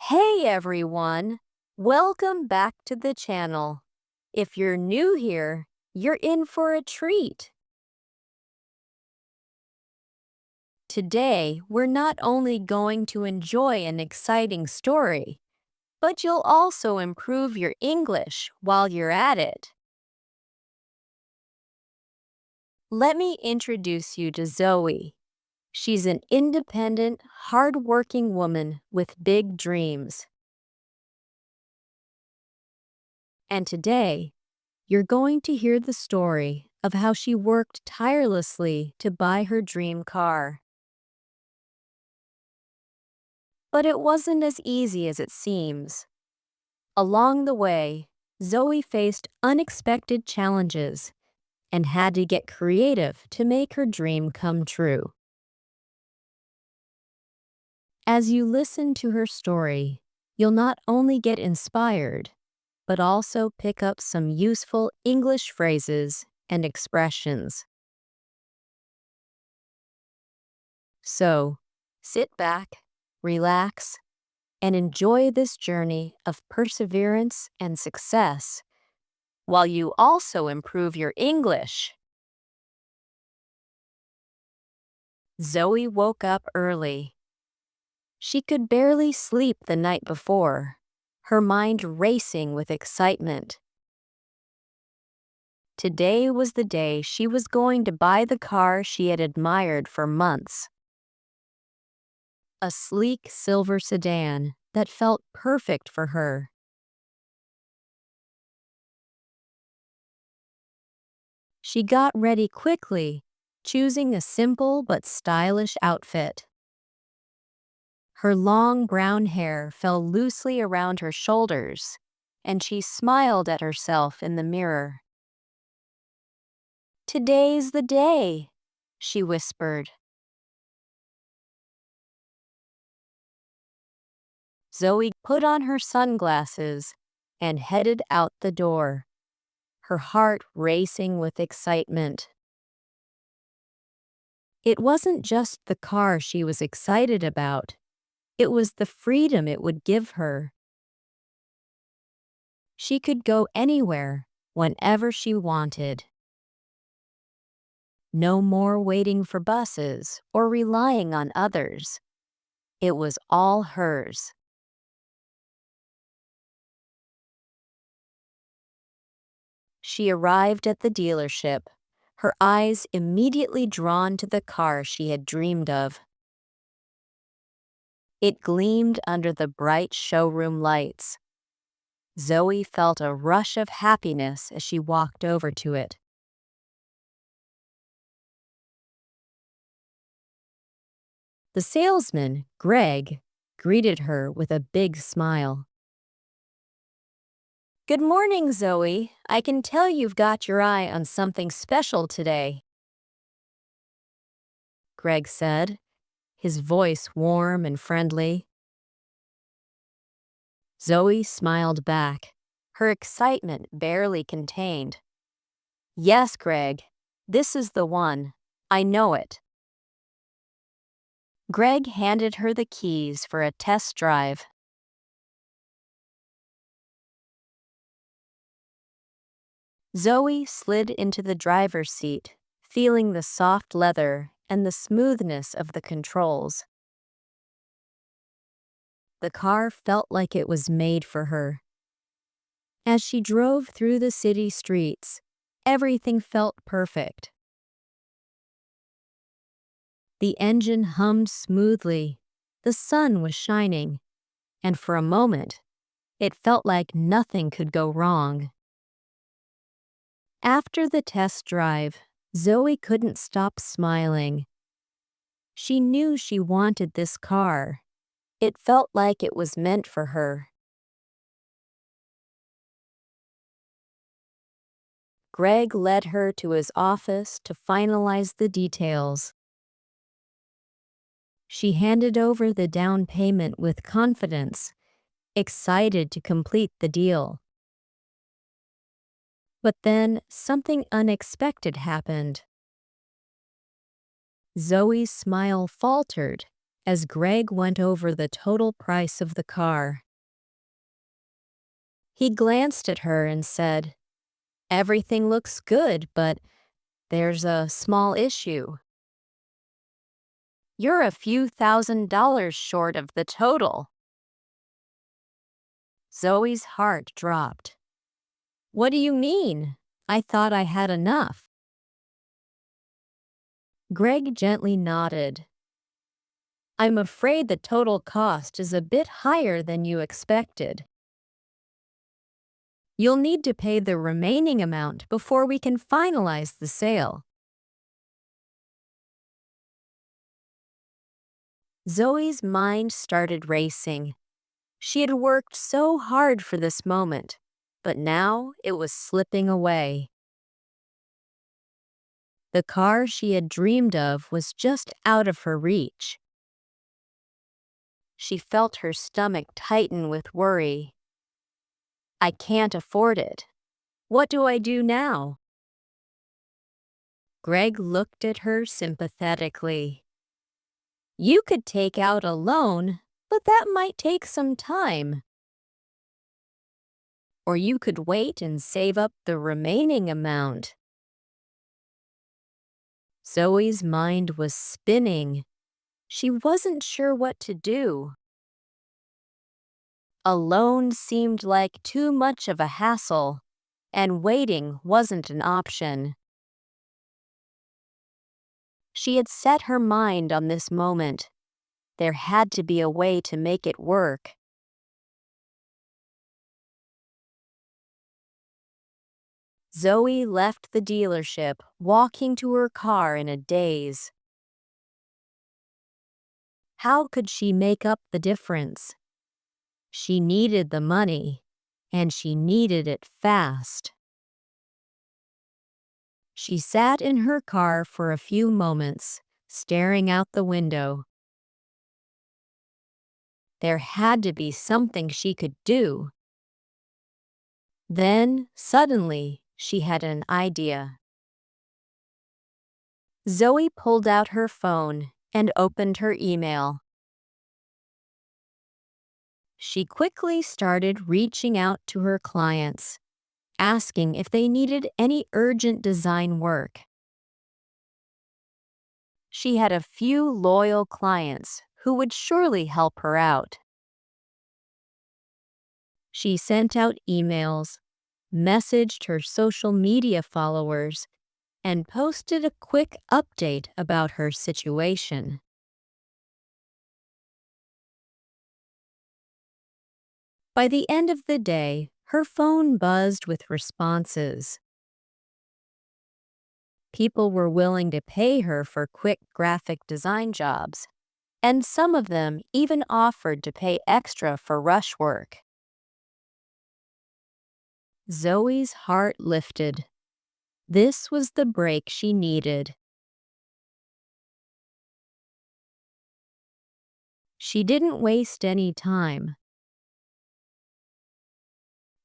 Hey everyone! Welcome back to the channel. If you're new here, you're in for a treat. Today, we're not only going to enjoy an exciting story, but you'll also improve your English while you're at it. Let me introduce you to Zoe. She's an independent, hardworking woman with big dreams. And today, you're going to hear the story of how she worked tirelessly to buy her dream car. But it wasn't as easy as it seems. Along the way, Zoe faced unexpected challenges and had to get creative to make her dream come true. As you listen to her story, you'll not only get inspired, but also pick up some useful English phrases and expressions. So, sit back, relax, and enjoy this journey of perseverance and success while you also improve your English. Zoe woke up early. She could barely sleep the night before, her mind racing with excitement. Today was the day she was going to buy the car she had admired for months. A sleek silver sedan that felt perfect for her. She got ready quickly, choosing a simple but stylish outfit. Her long brown hair fell loosely around her shoulders, and she smiled at herself in the mirror. "Today's the day," she whispered. Zoe put on her sunglasses and headed out the door, her heart racing with excitement. It wasn't just the car she was excited about. It was the freedom it would give her. She could go anywhere, whenever she wanted. No more waiting for buses or relying on others. It was all hers. She arrived at the dealership, her eyes immediately drawn to the car she had dreamed of. It gleamed under the bright showroom lights. Zoe felt a rush of happiness as she walked over to it. The salesman, Greg, greeted her with a big smile. "Good morning, Zoe. I can tell you've got your eye on something special today," Greg said, his voice warm and friendly. Zoe smiled back, her excitement barely contained. "Yes, Greg, this is the one. I know it." Greg handed her the keys for a test drive. Zoe slid into the driver's seat, feeling the soft leather and the smoothness of the controls. The car felt like it was made for her. As she drove through the city streets, everything felt perfect. The engine hummed smoothly, the sun was shining, and for a moment, it felt like nothing could go wrong. After the test drive, Zoe couldn't stop smiling. She knew she wanted this car. It felt like it was meant for her. Greg led her to his office to finalize the details. She handed over the down payment with confidence, excited to complete the deal. But then something unexpected happened. Zoe's smile faltered as Greg went over the total price of the car. He glanced at her and said, "Everything looks good, but there's a small issue. You're a few $1,000s short of the total." Zoe's heart dropped. "What do you mean? I thought I had enough." Greg gently nodded. "I'm afraid the total cost is a bit higher than you expected. You'll need to pay the remaining amount before we can finalize the sale." Zoe's mind started racing. She had worked so hard for this moment, but now it was slipping away. The car she had dreamed of was just out of her reach. She felt her stomach tighten with worry. "I can't afford it. What do I do now?" Greg looked at her sympathetically. "You could take out a loan, but that might take some time. Or you could wait and save up the remaining amount." Zoe's mind was spinning. She wasn't sure what to do. A loan seemed like too much of a hassle, and waiting wasn't an option. She had set her mind on this moment. There had to be a way to make it work. Zoe left the dealership, walking to her car in a daze. How could she make up the difference? She needed the money, and she needed it fast. She sat in her car for a few moments, staring out the window. There had to be something she could do. Then, suddenly, she had an idea. Zoe pulled out her phone and opened her email. She quickly started reaching out to her clients, asking if they needed any urgent design work. She had a few loyal clients who would surely help her out. She sent out emails, messaged her social media followers, and posted a quick update about her situation. By the end of the day, her phone buzzed with responses. People were willing to pay her for quick graphic design jobs, and some of them even offered to pay extra for rush work. Zoe's heart lifted. This was the break she needed. She didn't waste any time.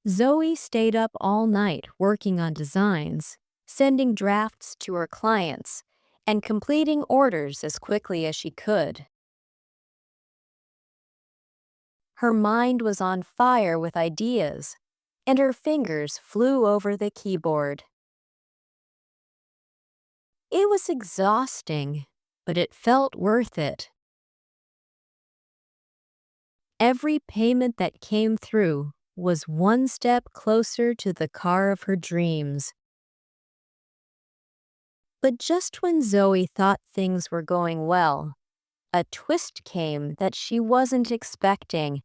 Zoe stayed up all night working on designs, sending drafts to her clients, and completing orders as quickly as she could. Her mind was on fire with ideas, and her fingers flew over the keyboard. It was exhausting, but it felt worth it. Every payment that came through was one step closer to the car of her dreams. But just when Zoe thought things were going well, a twist came that she wasn't expecting.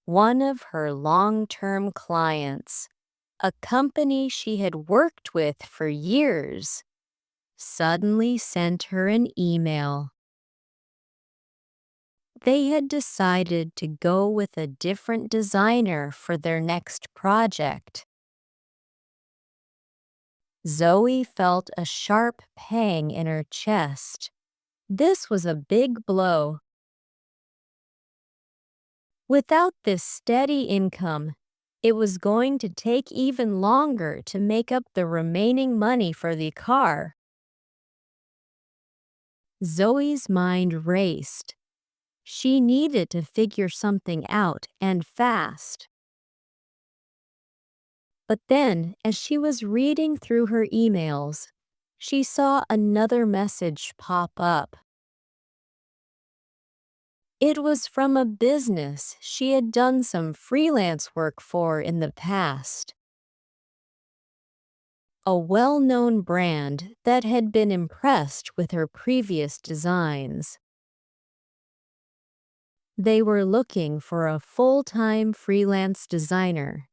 One of her long-term clients, a company she had worked with for years, suddenly sent her an email. They had decided to go with a different designer for their next project. Zoe felt a sharp pang in her chest. This was a big blow. Without this steady income, it was going to take even longer to make up the remaining money for the car. Zoe's mind raced. She needed to figure something out and fast. But then, as she was reading through her emails, she saw another message pop up. It was from a business she had done some freelance work for in the past. A well-known brand that had been impressed with her previous designs. They were looking for a full-time freelance designer,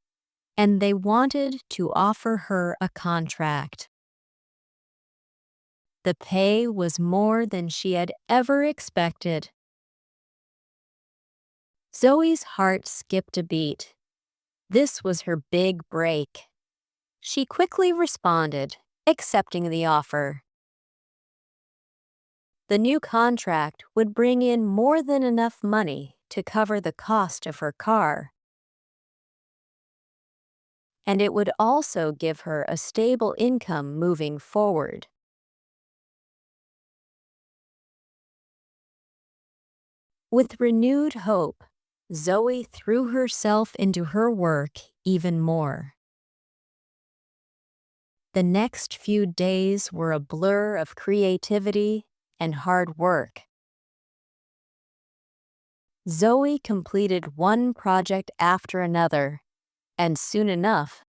and they wanted to offer her a contract. The pay was more than she had ever expected. Zoe's heart skipped a beat. This was her big break. She quickly responded, accepting the offer. The new contract would bring in more than enough money to cover the cost of her car. And it would also give her a stable income moving forward. With renewed hope, Zoe threw herself into her work even more. The next few days were a blur of creativity and hard work. Zoe completed one project after another, and soon enough,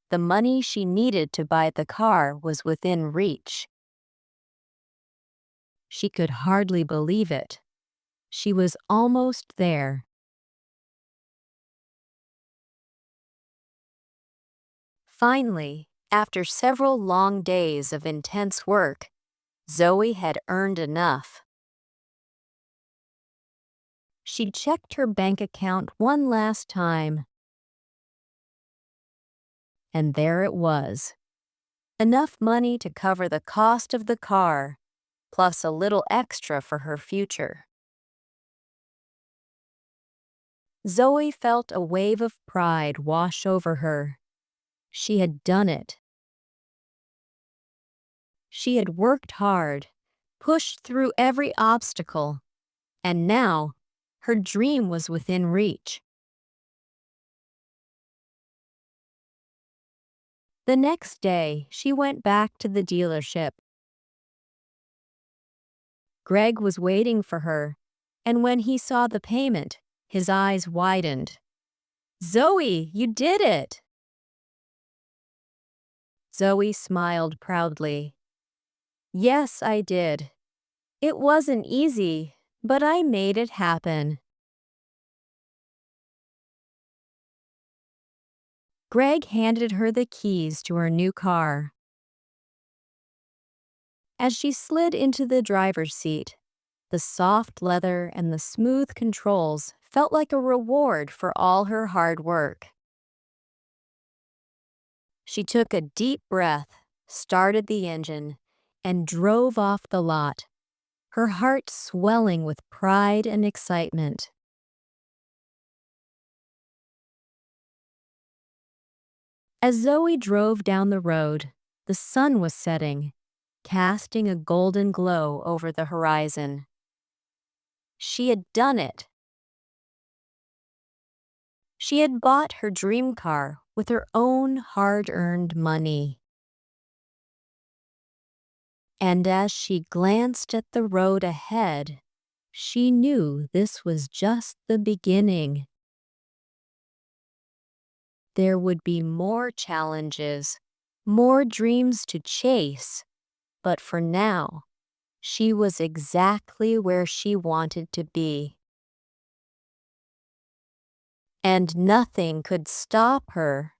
the money she needed to buy the car was within reach. She could hardly believe it. She was almost there. Finally, after several long days of intense work, Zoe had earned enough. She checked her bank account one last time. And there it was. Enough money to cover the cost of the car, plus a little extra for her future. Zoe felt a wave of pride wash over her. She had done it. She had worked hard, pushed through every obstacle, and now her dream was within reach. The next day, she went back to the dealership. Greg was waiting for her, and when he saw the payment, his eyes widened. "Zoe, you did it!" Zoe smiled proudly. "Yes, I did. It wasn't easy, but I made it happen." Greg handed her the keys to her new car. As she slid into the driver's seat, the soft leather and the smooth controls felt like a reward for all her hard work. She took a deep breath, started the engine, and drove off the lot, her heart swelling with pride and excitement. As Zoe drove down the road, the sun was setting, casting a golden glow over the horizon. She had done it. She had bought her dream car with her own hard-earned money. And as she glanced at the road ahead, she knew this was just the beginning. There would be more challenges, more dreams to chase, but for now, she was exactly where she wanted to be. And nothing could stop her